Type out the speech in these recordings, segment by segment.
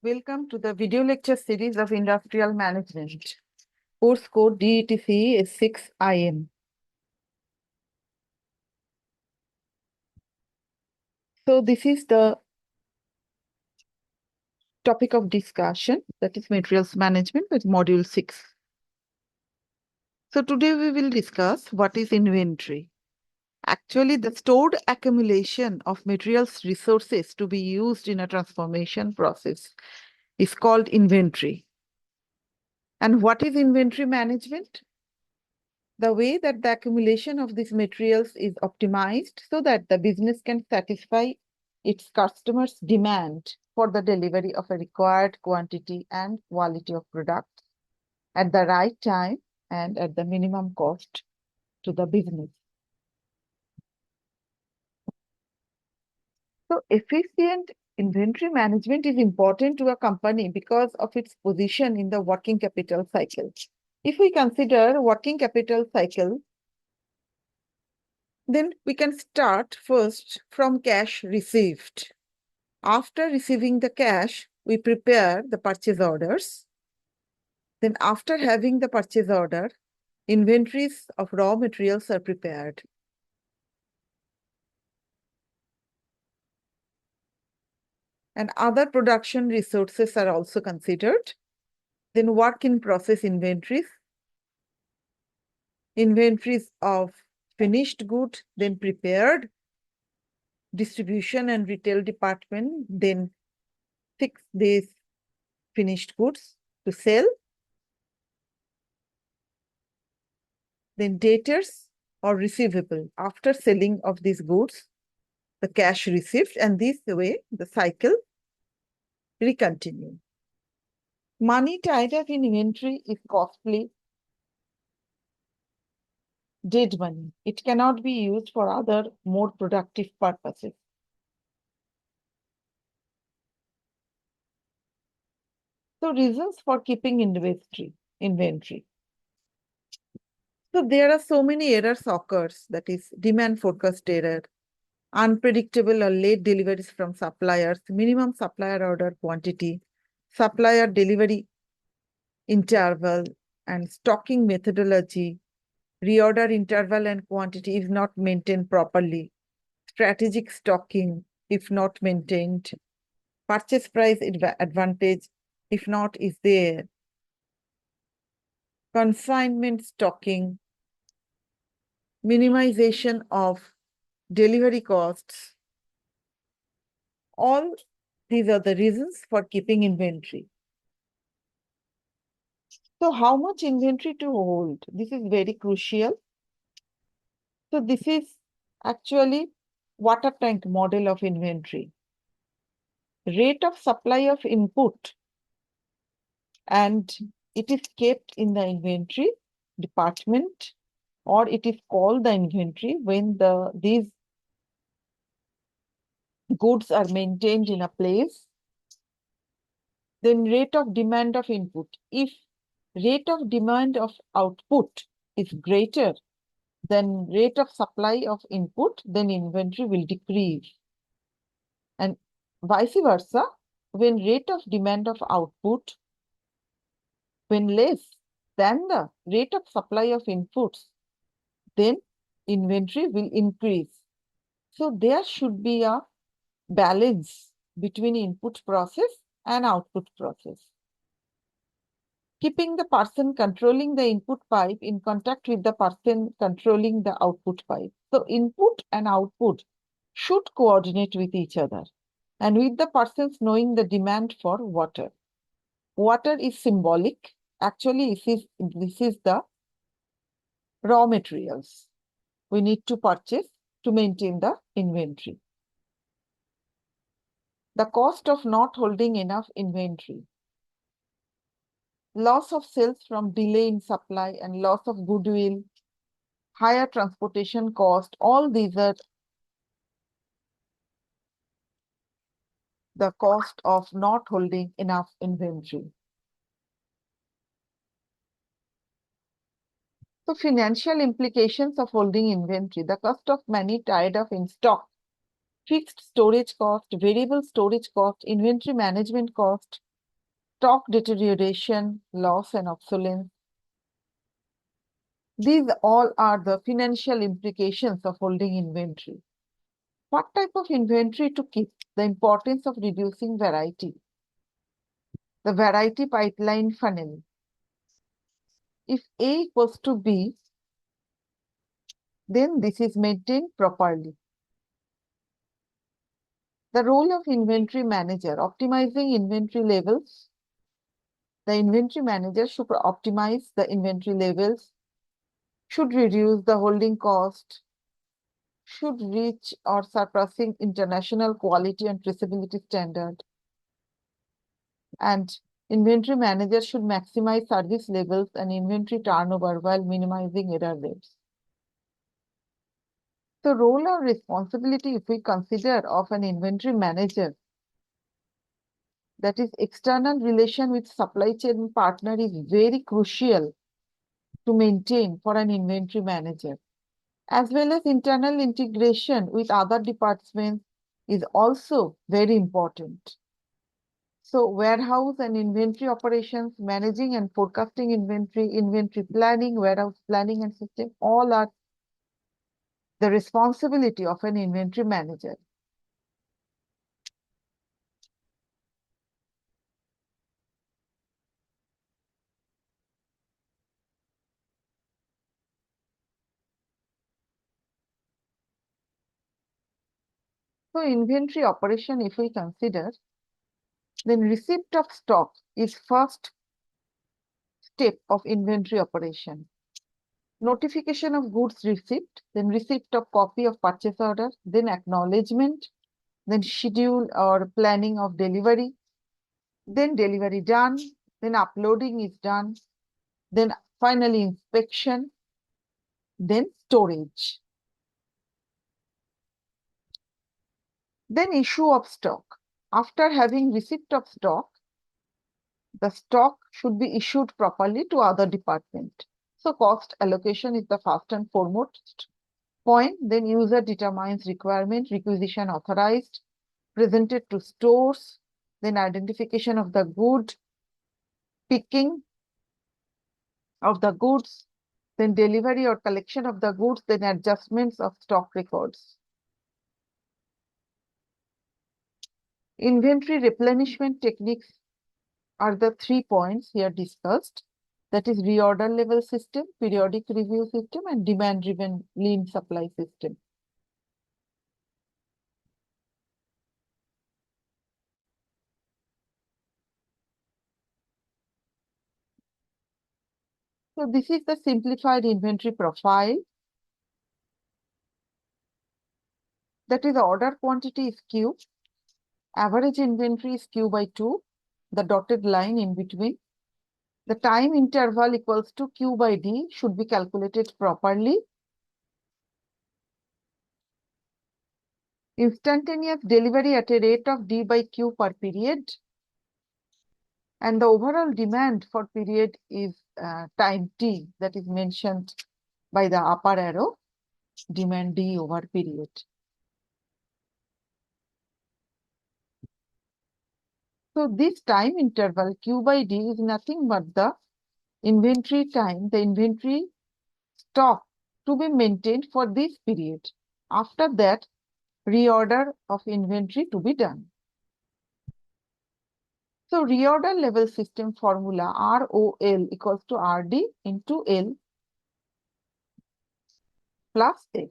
Welcome to the video lecture series of Industrial Management. Course code DETC is 6IM. So this is the topic of discussion, that is materials management with module 6. So today we will discuss what is inventory. Actually, the stored accumulation of materials resources to be used in a transformation process is called inventory. And what is inventory management? The way that the accumulation of these materials is optimized so that the business can satisfy its customers' demand for the delivery of a required quantity and quality of products at the right time and at the minimum cost to the business. So efficient inventory management is important to a company because of its position in the working capital cycle. If we consider working capital cycle, then we can start first from cash received. After receiving the cash, we prepare the purchase orders. Then after having the purchase order, inventories of raw materials are prepared. And other production resources are also considered. Then work in process inventories. Inventories of finished good, then prepared. Distribution and retail department then fix these finished goods to sell. Then debtors or receivable after selling of these goods, the cash received, and this way the cycle will continue. Money tied up in inventory is costly, dead money. It cannot be used for other more productive purposes. So reasons for keeping inventory. So there are so many errors occurs, that is demand forecast error, unpredictable or late deliveries from suppliers, minimum supplier order quantity, supplier delivery interval, and stocking methodology, reorder interval and quantity is not maintained properly, strategic stocking if not maintained, purchase price advantage if not is there, consignment stocking, minimization of delivery costs. All these are the reasons for keeping inventory. So how much inventory to hold? This is very crucial. So this is actually water tank model of inventory. Rate of supply of input, and it is kept in the inventory department, or it is called the inventory when these goods are maintained in a place. Then rate of demand of input. If rate of demand of output is greater than rate of supply of input, then inventory will decrease. And vice versa, when rate of demand of output, when less than the rate of supply of inputs, then inventory will increase. So there should be a balance between input process and output process. Keeping the person controlling the input pipe in contact with the person controlling the output pipe. So input and output should coordinate with each other, and with the persons knowing the demand for water. Water is symbolic. Actually, this is the raw materials we need to purchase to maintain the inventory. The cost of not holding enough inventory. Loss of sales from delay in supply and loss of goodwill, higher transportation cost, all these are the cost of not holding enough inventory. So financial implications of holding inventory, the cost of money tied up in stock, fixed storage cost, variable storage cost, inventory management cost, stock deterioration, loss and obsolescence. These all are the financial implications of holding inventory. What type of inventory to keep? The importance of reducing variety. The variety pipeline funnel. If A equals to B, then this is maintained properly. The role of inventory manager, optimizing inventory levels. The inventory manager should optimize the inventory levels, should reduce the holding cost, should reach or surpassing international quality and traceability standard. And inventory manager should maximize service levels and inventory turnover while minimizing error rates. So role or responsibility, if we consider of an inventory manager, that is external relation with supply chain partner is very crucial to maintain for an inventory manager, as well as internal integration with other departments is also very important. So warehouse and inventory operations, managing and forecasting inventory, inventory planning, warehouse planning and system, all are the responsibility of an inventory manager. So inventory operation, if we consider, then receipt of stock is first step of inventory operation. Notification of goods receipt, then receipt of copy of purchase order, then acknowledgement, then schedule or planning of delivery, then delivery done, then uploading is done, then finally inspection, then storage. Then issue of stock. After having receipt of stock, the stock should be issued properly to other department. So cost allocation is the first and foremost point. Then user determines requirement, requisition authorized, presented to stores, then identification of the good, picking of the goods, then delivery or collection of the goods, then adjustments of stock records. Inventory replenishment techniques are the 3 points here discussed. That is reorder level system, periodic review system, and demand-driven lean supply system. So this is the simplified inventory profile. That is order quantity is Q. Average inventory is Q by 2, the dotted line in between. The time interval equals to Q by D should be calculated properly. Instantaneous delivery at a rate of D by Q per period. And the overall demand for period is time T, that is mentioned by the upper arrow, demand D over period. So this time interval Q by D is nothing but the inventory time, the inventory stock to be maintained for this period. After that, reorder of inventory to be done. So reorder level system formula ROL equals to RD into L plus S.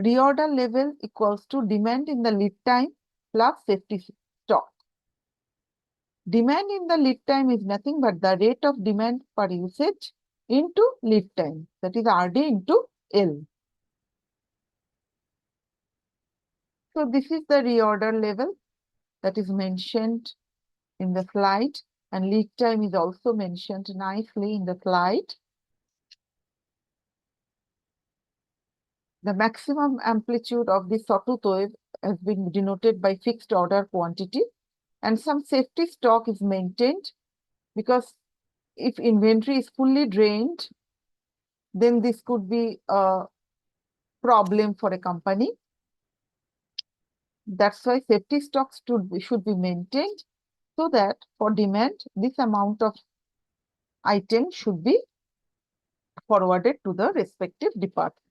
Reorder level equals to demand in the lead time plus safety stock. Demand in the lead time is nothing but the rate of demand per usage into lead time, that is RD into L. So this is the reorder level that is mentioned in the slide, and lead time is also mentioned nicely in the slide. The maximum amplitude of the sawtooth wave has been denoted by fixed order quantity, and some safety stock is maintained because if inventory is fully drained, then this could be a problem for a company. That's why safety stocks should be maintained. so that for demand, this amount of item should be forwarded to the respective department.